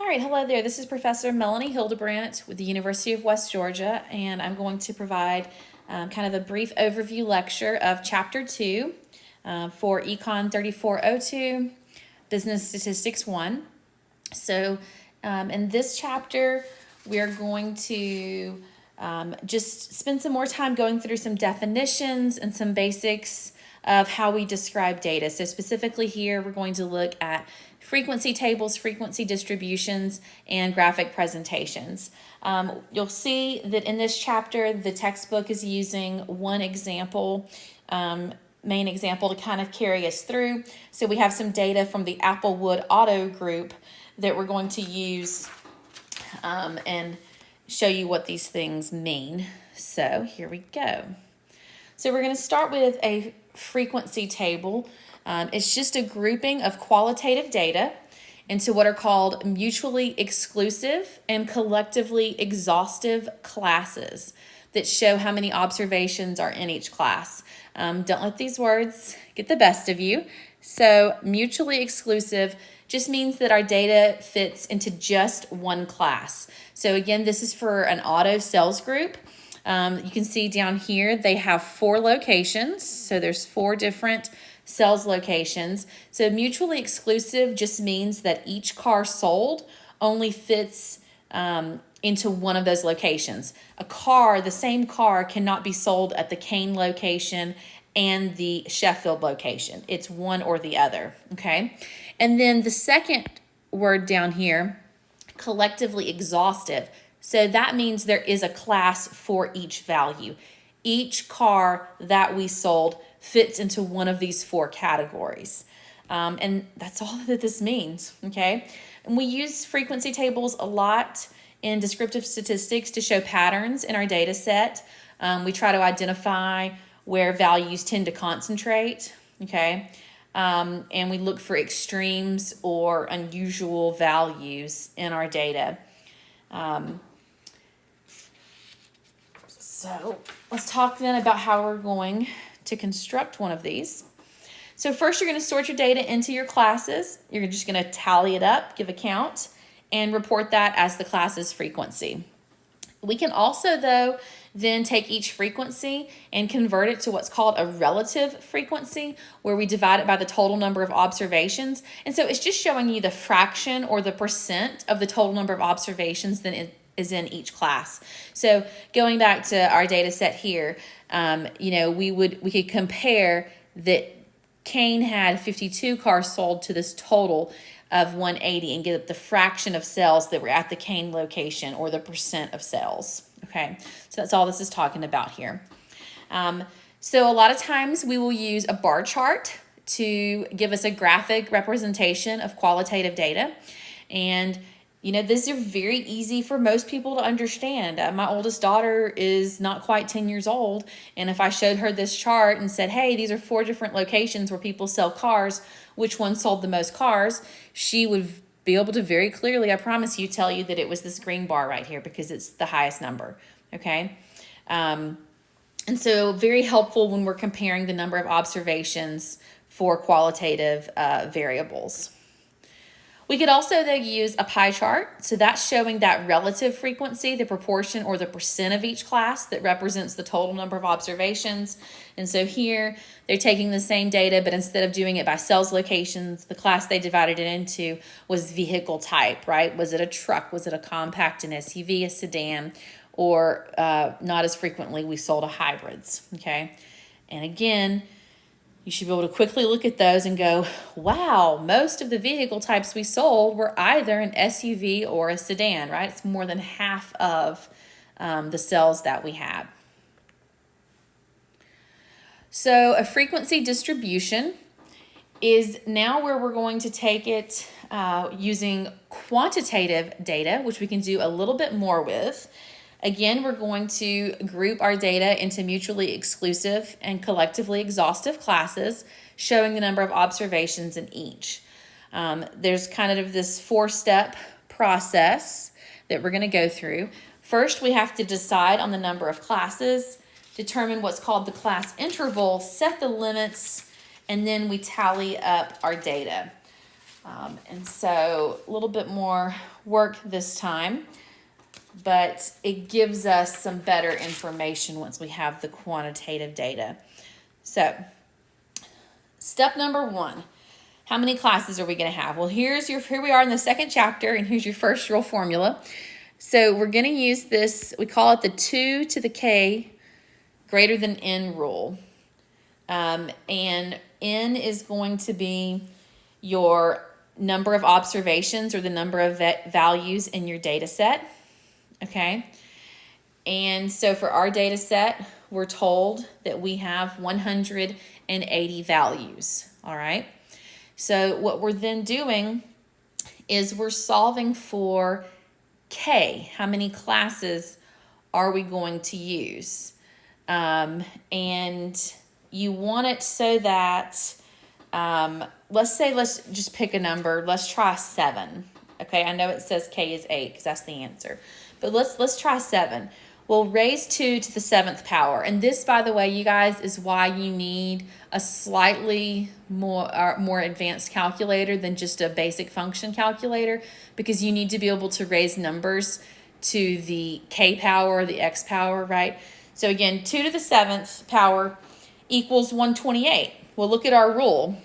All right, hello there. This is Professor Melanie Hildebrandt with the University of West Georgia, and I'm going to provide kind of a brief overview lecture of Chapter 2 for Econ 3402, Business Statistics 1. So in this chapter, we're going to just spend some more time going through some definitions and some basics of how we describe data. So specifically here, we're going to look at frequency tables, frequency distributions, and graphic presentations. You'll see that in this chapter, the textbook is using one example, main example to kind of carry us through. So we have some data from the Applewood Auto Group that we're going to use and show you what these things mean. So here we go. So we're going to start with a frequency table. It's just a grouping of qualitative data into what are called mutually exclusive and collectively exhaustive classes that show how many observations are in each class. Don't let these words get the best of you. So mutually exclusive just means that our data fits into just one class. So again, this is for an auto sales group. You can see down here they have 4 locations. So there's 4 different sales locations. So mutually exclusive just means that each car sold only fits into one of those locations. The same car cannot be sold at the Kane location and the Sheffield location. It's one or the other, okay? And then the second word down here, collectively exhaustive. So that means there is a class for each value. Each car that we sold fits into one of these 4 categories. And that's all that this means, okay? And we use frequency tables a lot in descriptive statistics to show patterns in our data set. We try to identify where values tend to concentrate, okay? And we look for extremes or unusual values in our data. So let's talk then about how we're going to construct one of these. So first you're going to sort your data into your classes. You're just going to tally it up, give a count, and report that as the class's frequency. We can also, though, then take each frequency and convert it to what's called a relative frequency, where we divide it by the total number of observations. And so it's just showing you the fraction or the percent of the total number of observations that is in each class. So going back to our data set here, we could compare that Kane had 52 cars sold to this total of 180 and get the fraction of sales that were at the Kane location, or the percent of sales. Okay, so that's all this is talking about here. So a lot of times we will use a bar chart to give us a graphic representation of qualitative data. And these are very easy for most people to understand. My oldest daughter is not quite 10 years old, and if I showed her this chart and said, hey, these are 4 different locations where people sell cars, which one sold the most cars, she would be able to very clearly, I promise you, tell you that it was this green bar right here because it's the highest number, okay? And so very helpful when we're comparing the number of observations for qualitative variables. We could also, though, use a pie chart. So that's showing that relative frequency, the proportion or the percent of each class that represents the total number of observations. And so here they're taking the same data, but instead of doing it by sales locations, the class they divided it into was vehicle type, right? Was it a truck? Was it a compact, an SUV, a sedan? Or not as frequently, we sold a hybrids, okay? And again, you should be able to quickly look at those and go, wow, most of the vehicle types we sold were either an SUV or a sedan, right? It's more than half of the sales that we had. So a frequency distribution is now where we're going to take it using quantitative data, which we can do a little bit more with. Again, we're going to group our data into mutually exclusive and collectively exhaustive classes, showing the number of observations in each. There's kind of this 4-step process that we're going to go through. First, we have to decide on the number of classes, determine what's called the class interval, set the limits, and then we tally up our data. And so a little bit more work this time, but it gives us some better information once we have the quantitative data. So step number 1, how many classes are we going to have? Well, here we are in the second chapter, and here's your first rule formula. So we're going to use this, we call it the 2 to the k greater than n rule. And n is going to be your number of observations or the number of values in your data set. Okay. And so for our data set, we're told that we have 180 values. All right. So what we're then doing is we're solving for k. How many classes are we going to use? And you want it so that, let's just pick a number. Let's try 7. Okay, I know it says k is 8 because that's the answer. But let's try 7. We'll raise 2 to the 7th power. And this, by the way, you guys, is why you need a slightly more advanced calculator than just a basic function calculator, because you need to be able to raise numbers to the k power, the x power, right? So again, 2 to the 7th power equals 128. Well, look at our rule.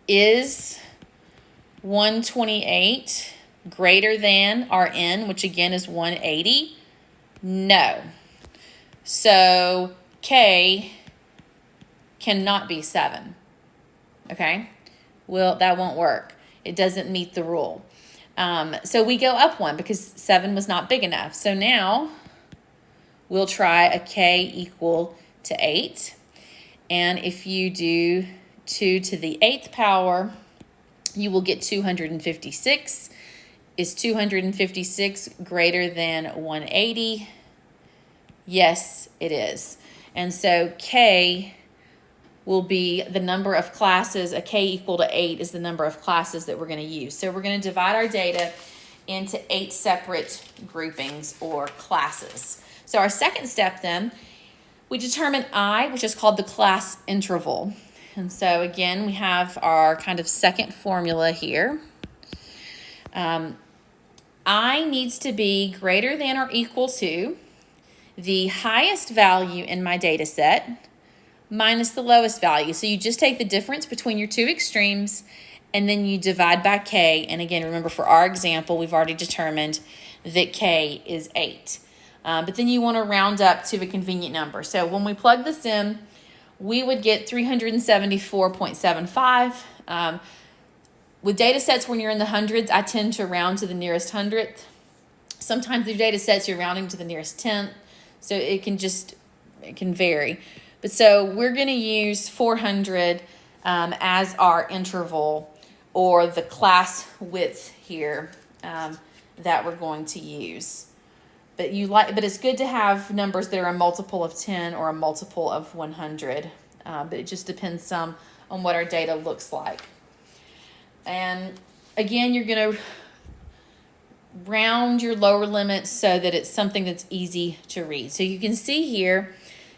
Is 128 greater than our n, which again is 180? No. So k cannot be 7. Okay? Well, that won't work. It doesn't meet the rule. So we go up 1 because 7 was not big enough. So now we'll try a k equal to 8. And if you do 2 to the 8th power, you will get 256. Is 256 greater than 180? Yes, it is. And so k will be the number of classes. A k equal to 8 is the number of classes that we're going to use. So we're going to divide our data into 8 separate groupings or classes. So our second step then, we determine I, which is called the class interval. And so again, we have our kind of second formula here. I needs to be greater than or equal to the highest value in my data set minus the lowest value. So you just take the difference between your two extremes and then you divide by k. And again, remember for our example, we've already determined that k is 8. But then you want to round up to a convenient number. So when we plug this in, we would get 374.75. With data sets, when you're in the hundreds, I tend to round to the nearest hundredth. Sometimes with data sets, you're rounding to the nearest tenth. So it can vary. But so we're going to use 400 as our interval or the class width here that we're going to use. But it's good to have numbers that are a multiple of 10 or a multiple of 100. But it just depends some on what our data looks like. And again, you're going to round your lower limits so that it's something that's easy to read. So you can see here,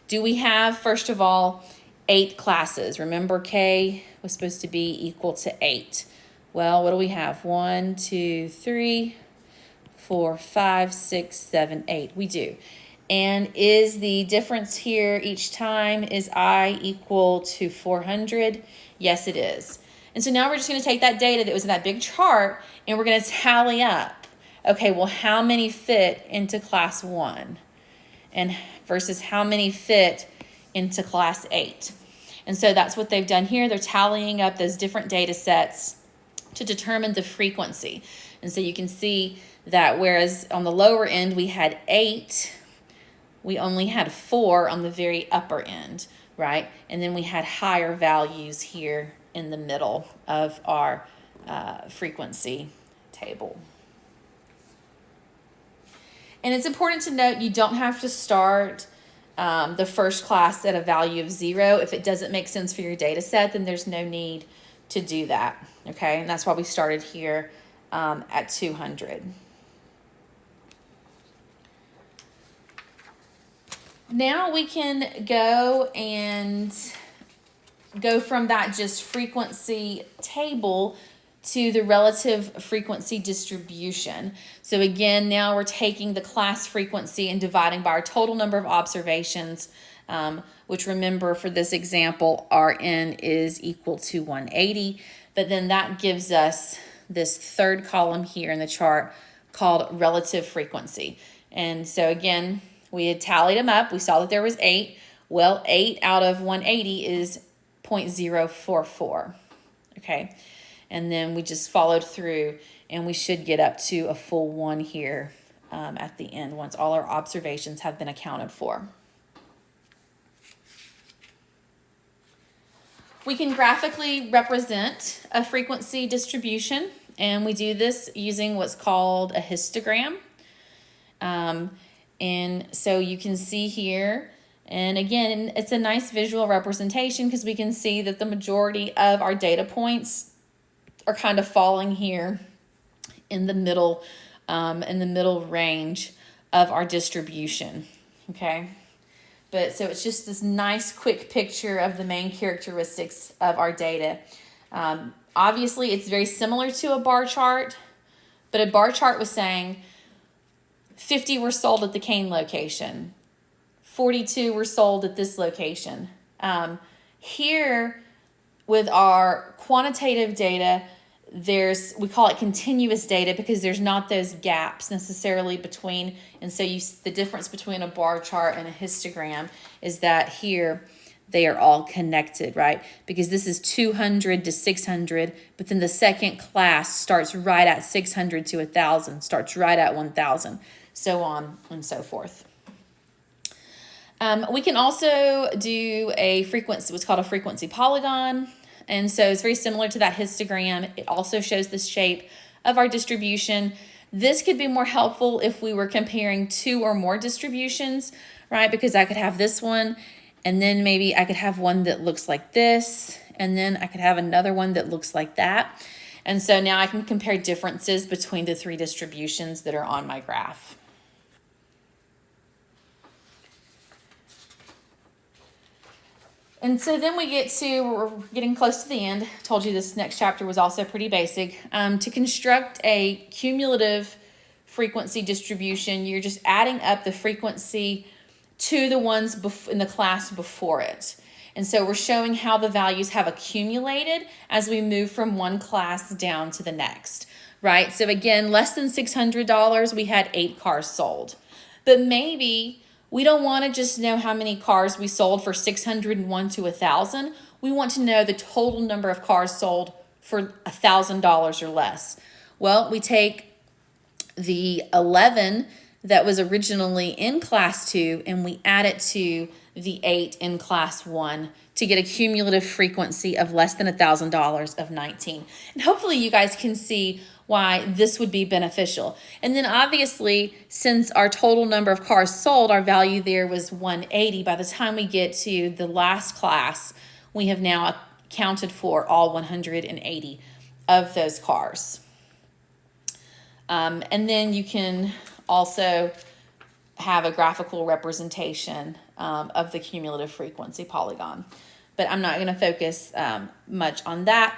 do we have, first of all, 8 classes? Remember, k was supposed to be equal to 8. Well, what do we have? 1, 2, 3, 4, 5, 6, 7, 8. We do. And is the difference here each time, is I equal to 400? Yes, it is. And so now we're just going to take that data that was in that big chart and we're going to tally up. Okay, well, how many fit into class 1? And versus how many fit into class 8? And so that's what they've done here. They're tallying up those different data sets to determine the frequency. And so you can see that whereas on the lower end we had 8, we only had 4 on the very upper end, right? And then we had higher values here in the middle of our frequency table. And it's important to note you don't have to start the first class at a value of 0. If it doesn't make sense for your data set, then there's no need to do that, okay? And that's why we started here at 200. Now we can go from that just frequency table to the relative frequency distribution. So again, now we're taking the class frequency and dividing by our total number of observations, which remember for this example, Rn is equal to 180. But then that gives us this third column here in the chart called relative frequency. And so again, we had tallied them up. We saw that there was 8. Well, 8 out of 180 is 0.044. Okay. And then we just followed through, and we should get up to a full 1 here at the end once all our observations have been accounted for. We can graphically represent a frequency distribution, and we do this using what's called a histogram. And so you can see here, and again, it's a nice visual representation because we can see that the majority of our data points are kind of falling here in the middle range of our distribution. Okay. But so it's just this nice quick picture of the main characteristics of our data. Obviously, it's very similar to a bar chart, but a bar chart was saying 50 were sold at the Kane location, 42 were sold at this location. Here, with our quantitative data, we call it continuous data because there's not those gaps necessarily between, and so the difference between a bar chart and a histogram is that here they are all connected, right? Because this is 200 to 600, but then the second class starts right at 600 to 1,000, starts right at 1,000, so on and so forth. We can also do a frequency, what's called a frequency polygon. And so it's very similar to that histogram. It also shows the shape of our distribution. This could be more helpful if we were comparing 2 or more distributions, right? Because I could have this one, and then maybe I could have one that looks like this, and then I could have another one that looks like that. And so now I can compare differences between the 3 distributions that are on my graph. And so then we're getting close to the end. I told you this next chapter was also pretty basic. To construct a cumulative frequency distribution, you're just adding up the frequency to the ones in the class before it. And so we're showing how the values have accumulated as we move from one class down to the next, right? So again, less than $600, we had 8 cars sold. But maybe we don't want to just know how many cars we sold for 601 to 1,000. We want to know the total number of cars sold for $1,000 or less. Well, we take the 11 that was originally in class 2 and we add it to the 8 in class 1 to get a cumulative frequency of less than $1,000 of 19. And hopefully you guys can see why this would be beneficial. And then obviously, since our total number of cars sold, our value there was 180. By the time we get to the last class, we have now accounted for all 180 of those cars. And then you can also have a graphical representation of the cumulative frequency polygon. But I'm not going to focus much on that.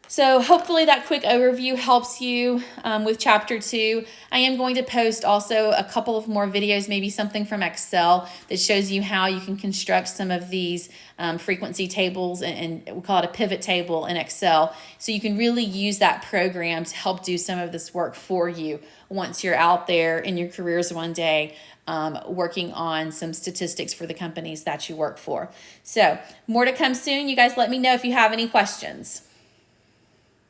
So hopefully that quick overview helps you with chapter 2. I am going to post also a couple of more videos, maybe something from Excel that shows you how you can construct some of these frequency tables, and we call it a pivot table in Excel. So you can really use that program to help do some of this work for you once you're out there in your careers one day working on some statistics for the companies that you work for. So more to come soon. You guys let me know if you have any questions.